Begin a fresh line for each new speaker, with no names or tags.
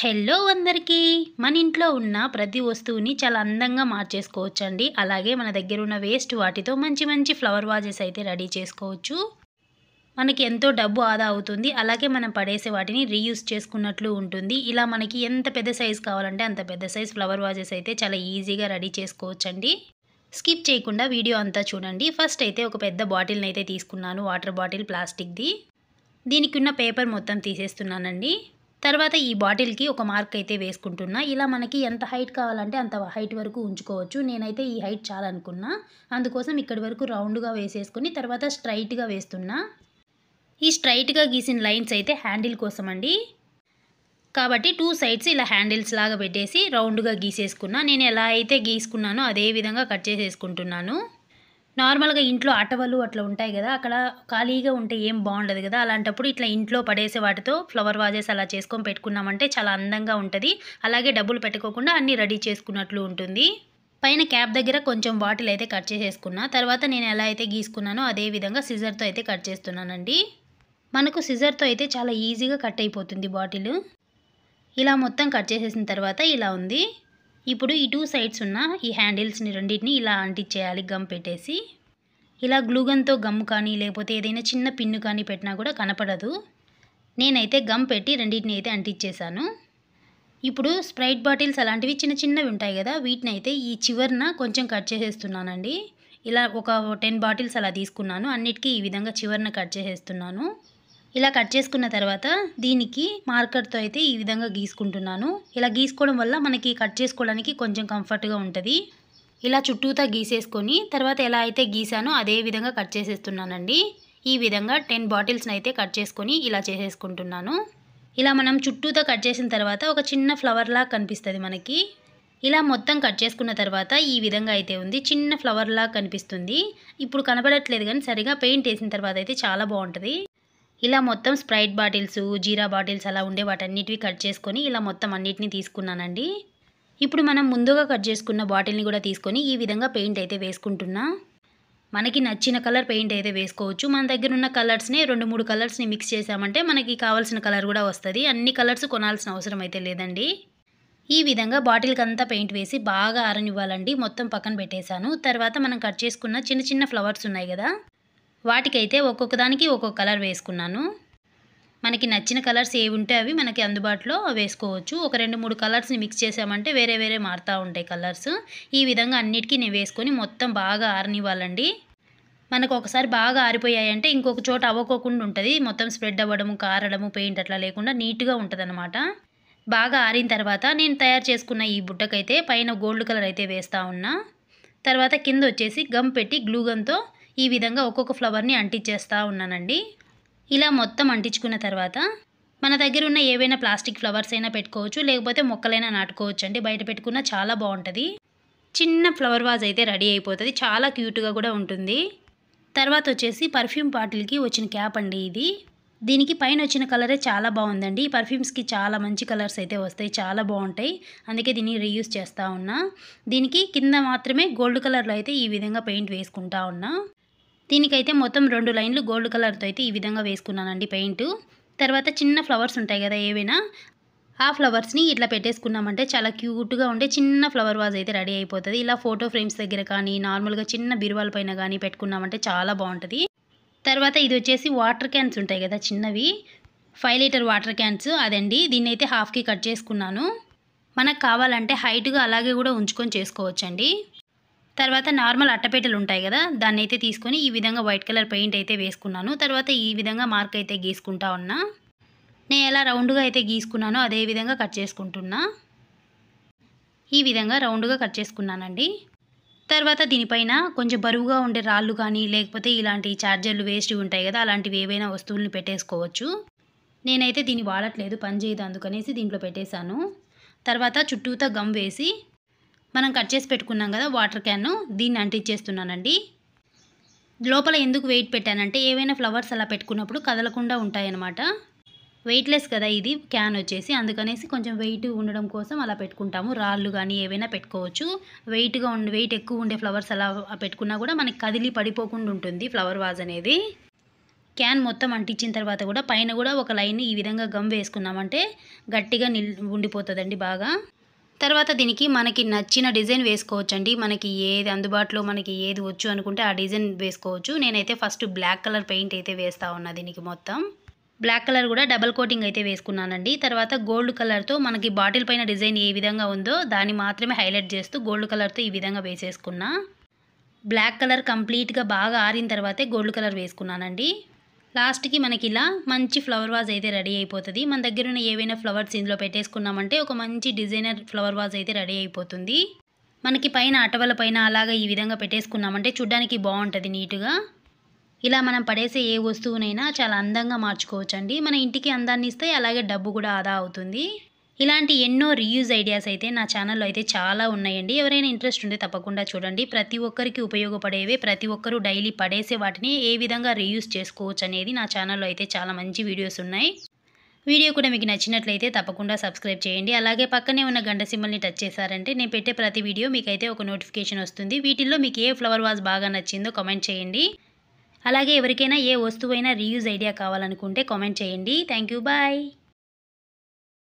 Hello అందరికీ! మన ఇంట్లో ఉన్న ప్రతి వస్తువుని చాలా అందంగా మార్చేసుకోవచ్చండి. అలాగే మన దగ్గర ఉన్న వేస్ట్ వాటితో మంచి మంచి ఫ్లవర్ వాజెస్ అయితే రెడీ చేసుకోవచ్చు. మనకి ఎంతో డబ్బు ఆదా అవుతుంది. అలాగే మనం పడేసే వాటిని రీయూజ్ చేసుకున్నట్లు ఉంటుంది. ఇలా మనకి ఎంత పెద్ద సైజ్ కావాలంటే అంత పెద్ద సైజ్ ఫ్లవర్ వాజెస్ అయితే చాలా ఈజీగా రెడీ చేసుకోవచ్చండి. స్కిప్ చేయకుండా వీడియో అంతా చూడండి. ఫస్ట్ అయితే ఒక పెద్ద బాటిల్‌ని అయితే తీసుకున్నాను. వాటర్ బాటిల్ ప్లాస్టిక్‌ది. దీనికి ఉన్న పేపర్ మొత్తం తీసేస్తున్నానండి. తర్వాత ఈ బాటిల్‌కి ఒక మార్క్ అయితే వేసుకుంటున్నా. ఇలా మనకి ఎంత హైట్ కావాలంటే అంత హైట్ వరకు ఉంచుకోవచ్చు. నేనైతే ఈ హైట్ చాలనుకున్నా. అందుకోసం ఇక్కడి వరకు రౌండ్‌గా వేసేసుకొని తర్వాత స్ట్రెయిట్‌గా వేస్తున్నా. ఈ స్ట్రెయిట్‌గా గీసిన లైన్స్ అయితే హ్యాండిల్ కోసమండి. కాబట్టి 2 సైడ్స్ ఇలా హ్యాండిల్స్ లాగా పెట్టేసి రౌండ్‌గా గీసేసుకున్నా. నేను ఎలా అయితే గీసుకున్నానో అదే విధంగా కట్ చేసేసుకుంటున్నాను. నార్మల్‌గా ఇంట్లో అటవలు అట్లా ఉంటాయి గదా! అక్కడ ఖాళీగా ఉంటే ఏం బావుండదు గదా! అలాంటప్పుడు ఇట్లా ఇంట్లో పడేసే వాటితో ఫ్లవర్ వాజెస్ అలా చేసుకొని పెట్టుకున్నామంటే చాలా అందంగా ఉంటది. అలాగే డబ్బులు పెట్టుకోకుండా అన్నీ రెడీ చేసుకున్నట్లు ఉంటుంది. పైన క్యాప్ దగ్గర కొంచెం బాటిల్ అయితే కట్ చేసేసుకున్నా. తర్వాత నేను ఎలా అయితే గీసుకున్నానో అదే విధంగా సిజర్‌తో అయితే కట్ చేస్తున్నానండి. మనకు సిజర్‌తో అయితే చాలా ఈజీగా కట్ అయిపోతుంది బాటిలు. ఇలా మొత్తం కట్ చేసేసిన తర్వాత ఇలా ఉంది. ఇప్పుడు ఈ 2 సైడ్స్ ఉన్న ఈ హ్యాండిల్స్‌ని రెండిటిని ఇలా అంటించేయాలి గమ్ పెట్టేసి. ఇలా గ్లూ గన్‌తో గమ్ కానీ లేకపోతే ఏదైనా చిన్న పిన్ను కానీ పెట్టినా కూడా కనపడదు. నేనైతే గమ్ పెట్టి రెండిటిని అయితే అంటించేశాను. ఇప్పుడు స్ప్రైట్ బాటిల్స్ అలాంటివి చిన్న చిన్నవి ఉంటాయి కదా! వీటినైతే ఈ చివరన కొంచెం కట్ చేసేస్తున్నానండి. ఇలా ఒక 10 బాటిల్స్ అలా తీసుకున్నాను. అన్నిటికి ఈ విధంగా చివరన కట్ చేసేస్తున్నాను. ఇలా కట్ చేసుకున్న తర్వాత దీనికి మార్కర్‌తో అయితే ఈ విధంగా గీసుకుంటున్నాను. ఇలా గీసుకోవడం వల్ల మనకి కట్ చేసుకోవడానికి కొంచెం కంఫర్ట్‌గా ఉంటది. ఇలా చుట్టూతా గీసేసుకొని తర్వాత ఎలా అయితే గీసానో అదే విధంగా కట్ చేసేస్తున్నానండి. ఈ విధంగా 10 బాటిల్స్‌ని అయితే కట్ చేసుకొని ఇలా చేసేసుకుంటున్నాను. ఇలా మనం చుట్టూతా కట్ చేసిన తర్వాత ఒక చిన్న ఫ్లవర్‌లా కనిపిస్తది మనకి. ఇలా మొత్తం కట్ చేసుకున్న తర్వాత ఈ విధంగా అయితే ఉంది. చిన్న ఫ్లవర్‌లా కనిపిస్తుంది. ఇప్పుడు కనపడట్లేదు గానీ సరిగ్గా పెయింట్ ఏసిన తర్వాత అయితే చాలా బావుంటది. ఇలా మొత్తం స్ప్రైట్ బాటిల్స్, జీరా బాటిల్స్ అలా ఉండే వాటన్నిటివి కట్ చేసుకొని ఇలా మొత్తం అన్నిటిని తీసుకున్నానండి. ఇప్పుడు మనం ముందుగా కట్ చేసుకున్న బాటిల్‌ని కూడా తీసుకొని ఈ విధంగా పెయింట్ అయితే వేసుకుంటున్నా. మనకి నచ్చిన కలర్ పెయింట్ అయితే వేసుకోవచ్చు. మన దగ్గర ఉన్న కలర్స్‌ని 2, 3 కలర్స్‌ని మిక్స్ చేసామంటే మనకి కావాల్సిన కలర్ కూడా వస్తది. అన్ని కలర్స్ కొనాల్సిన అవసరం అయితే లేదండి. ఈ విధంగా బాటిల్‌కంతా పెయింట్ వేసి బాగా ఆరనివ్వాలండి. మొత్తం పక్కన పెట్టేశాను. తర్వాత మనం కట్ చేసుకున్న చిన్న చిన్న ఫ్లవర్స్ ఉన్నాయి కదా! వాటికైతే ఒక్కొక్క దానికి ఒక్కొక్క కలర్ వేసుకున్నాను. మనకి నచ్చిన కలర్స్ ఏవుంటే అవి మనకి అందుబాటులో వేసుకోవచ్చు. ఒక 2, 3 కలర్స్‌ని మిక్స్ చేసామంటే వేరే వేరే మారుతా ఉంటాయి కలర్స్. ఈ విధంగా అన్నిటికి నేను వేసుకొని మొత్తం బాగా ఆరనివ్వాలండి. మనకు ఒకసారి బాగా ఆరిపోయాయంటే ఇంకొక చోట అవ్వకోకుండా ఉంటది. మొత్తం స్ప్రెడ్ అవ్వడము, కారడము, పెయింట్ అట్లా లేకుండా నీట్‌గా ఉంటదనమాట. బాగా ఆరిన తర్వాత నేను తయారు చేసుకున్న ఈ బుట్టకైతే పైన గోల్డ్ కలర్ అయితే వేస్తా ఉన్నా. తర్వాత కిందొచ్చేసి గమ్ పెట్టి గ్లూ గన్‌తో ఈ విధంగా ఒక్కొక్క ఫ్లవర్‌ని అంటించేస్తా ఉన్నానండి. ఇలా మొత్తం అంటించుకున్న తర్వాత మన దగ్గర ఉన్న ఏవైనా ప్లాస్టిక్ ఫ్లవర్స్ అయినా పెట్టుకోవచ్చు. లేకపోతే మొక్కలైనా నాటుకోవచ్చండి. బయట పెట్టుకున్నా చాలా బావుంటది. చిన్న ఫ్లవర్ వాజ్ అయితే రెడీ అయిపోతది. చాలా క్యూట్‌గా కూడా ఉంటుంది. తర్వాత వచ్చేసి పర్ఫ్యూమ్ బాటిల్‌కి వచ్చిన క్యాప్ అండి ఇది. దీనికి పైన వచ్చిన కలరే చాలా బావుందండి. ఈ పర్ఫ్యూమ్స్‌కి చాలా మంచి కలర్స్ అయితే వస్తాయి. చాలా బావుంటాయి. అందుకే దీన్ని రీయూజ్ చేస్తా ఉన్నా. దీనికి కింద మాత్రమే గోల్డ్ కలర్‌లో అయితే ఈ విధంగా పెయింట్ వేసుకుంటా ఉన్నా. దీనికైతే మొత్తం 2 లైన్‌లు గోల్డ్ కలర్‌తో అయితే ఈ విధంగా వేసుకున్నానండి పెయింటు. తర్వాత చిన్న ఫ్లవర్స్ ఉంటాయి కదా! ఏవైనా ఆ ఫ్లవర్స్‌ని ఇట్లా పెట్టేసుకున్నామంటే చాలా క్యూట్‌గా ఉండే చిన్న ఫ్లవర్ వాజ్ అయితే రెడీ అయిపోతది. ఇలా ఫోటో ఫ్రేమ్స్ దగ్గర కానీ, నార్మల్‌గా చిన్న బీరువాల పైన గానీ పెట్టుకున్నామంటే చాలా బావుంటది. తర్వాత ఇదొచ్చేసి వాటర్ క్యాన్స్ ఉంటాయి కదా! చిన్నవి 5 లీటర్ వాటర్ క్యాన్స్ అదండి. దీన్నైతే హాఫ్‌కి కట్ చేసుకున్నాను. మనకు కావాలంటే హైట్‌గా అలాగే కూడా ఉంచుకొని చేసుకోవచ్చండి. తర్వాత నార్మల్ అట్టపెట్టెలు ఉంటాయి కదా! దాన్నైతే తీసుకొని ఈ విధంగా వైట్ కలర్ పెయింట్ అయితే వేసుకున్నాను. తర్వాత ఈ విధంగా మార్క్ అయితే గీసుకుంటా ఉన్నా. నేను ఎలా రౌండ్‌గా అయితే గీసుకున్నానో అదే విధంగా కట్ చేసుకుంటున్నా. ఈ విధంగా రౌండ్‌గా కట్ చేసుకున్నానండి. తర్వాత దీనిపైన కొంచెం బరువుగా ఉండే రాళ్ళు కానీ, లేకపోతే ఇలాంటి చార్జర్లు వేస్ట్‌వి ఉంటాయి కదా! అలాంటివి ఏవైనా వస్తువుల్ని పెట్టేసుకోవచ్చు. నేనైతే దీన్ని వాడట్లేదు. పని చేయదు అందుకనేసి దీంట్లో పెట్టేశాను. తర్వాత చుట్టూతా గమ్ వేసి మనం కట్ చేసి పెట్టుకున్నాం కదా! వాటర్ క్యాను దీన్ని అంటించేస్తున్నానండి. లోపల ఎందుకు వెయిట్ పెట్టానంటే ఏవైనా ఫ్లవర్స్ అలా పెట్టుకున్నప్పుడు కదలకుండా ఉంటాయన్నమాట. వెయిట్‌లెస్ కదా ఇది క్యాన్ వచ్చేసి. అందుకనేసి కొంచెం వెయిట్ ఉండడం కోసం అలా పెట్టుకుంటాము. రాళ్ళు గానీ ఏవైనా పెట్టుకోవచ్చు. వెయిట్ ఎక్కువ ఉండే ఫ్లవర్స్ అలా పెట్టుకున్నా కూడా మనకి కదిలి పడిపోకుండా ఉంటుంది ఫ్లవర్ వాజ్ అనేది. క్యాన్ మొత్తం అంటించిన తర్వాత కూడా పైన కూడా ఒక లైన్ ఈ విధంగా గమ్ వేసుకున్నామంటే గట్టిగా ఉండిపోతుందండి బాగా. తర్వాత దీనికి మనకి నచ్చిన డిజైన్ వేసుకోవచ్చండి. మనకి ఏది అందుబాటులో మనకి ఏది వచ్చు అనుకుంటే ఆ డిజైన్ వేసుకోవచ్చు. నేనైతే ఫస్ట్ బ్లాక్ కలర్ పెయింట్ అయితే వేస్తా ఉన్నా దీనికి మొత్తం. బ్లాక్ కలర్ కూడా డబల్ కోటింగ్ అయితే వేసుకున్నానండి. తర్వాత గోల్డ్ కలర్తో మనకి బాటిల్ పైన డిజైన్ ఏ విధంగా ఉందో దాన్ని మాత్రమే హైలైట్ చేస్తూ గోల్డ్ కలర్తో ఈ విధంగా వేసేసుకున్నా. బ్లాక్ కలర్ కంప్లీట్గా బాగా ఆరిన తర్వాతే గోల్డ్ కలర్ వేసుకున్నానండి. లాస్ట్కి మనకి ఇలా మంచి ఫ్లవర్ వాజ్ అయితే రెడీ అయిపోతుంది. మన దగ్గర ఉన్న ఏవైనా ఫ్లవర్స్ ఇందులో పెట్టేసుకున్నామంటే ఒక మంచి డిజైనర్ ఫ్లవర్ వాజ్ అయితే రెడీ అయిపోతుంది. మనకి పైన అటవల పైన అలాగా ఈ విధంగా పెట్టేసుకున్నామంటే చూడ్డానికి బాగుంటుంది నీట్గా. ఇలా మనం పడేసే ఏ వస్తువునైనా చాలా అందంగా మార్చుకోవచ్చండి. మన ఇంటికి అందాన్ని ఇస్తే అలాగే డబ్బు కూడా ఆదా అవుతుంది. ఇలాంటి ఎన్నో రీయూజ్ ఐడియాస్ అయితే నా ఛానల్లో అయితే చాలా ఉన్నాయండి. ఎవరైనా ఇంట్రెస్ట్ ఉంటే తప్పకుండా చూడండి. ప్రతి ఒక్కరికి ఉపయోగపడేవే, ప్రతి ఒక్కరూ డైలీ పడేసే వాటిని ఏ విధంగా రీయూజ్ చేసుకోవచ్చు అనేది నా ఛానల్లో అయితే చాలా మంచి వీడియోస్ ఉన్నాయి. వీడియో కూడా మీకు నచ్చినట్లయితే తప్పకుండా సబ్స్క్రైబ్ చేయండి. అలాగే పక్కనే ఉన్న గంట సింబల్ని టచ్ చేశారంటే నేను పెట్టే ప్రతి వీడియో మీకైతే ఒక నోటిఫికేషన్ వస్తుంది. వీటిల్లో మీకు ఏ ఫ్లవర్ వాజ్ బాగా నచ్చిందో కామెంట్ చేయండి. అలాగే ఎవరికైనా ఏ వస్తువైనా రీయూజ్ ఐడియా కావాలనుకుంటే కామెంట్ చేయండి. Thank you, bye.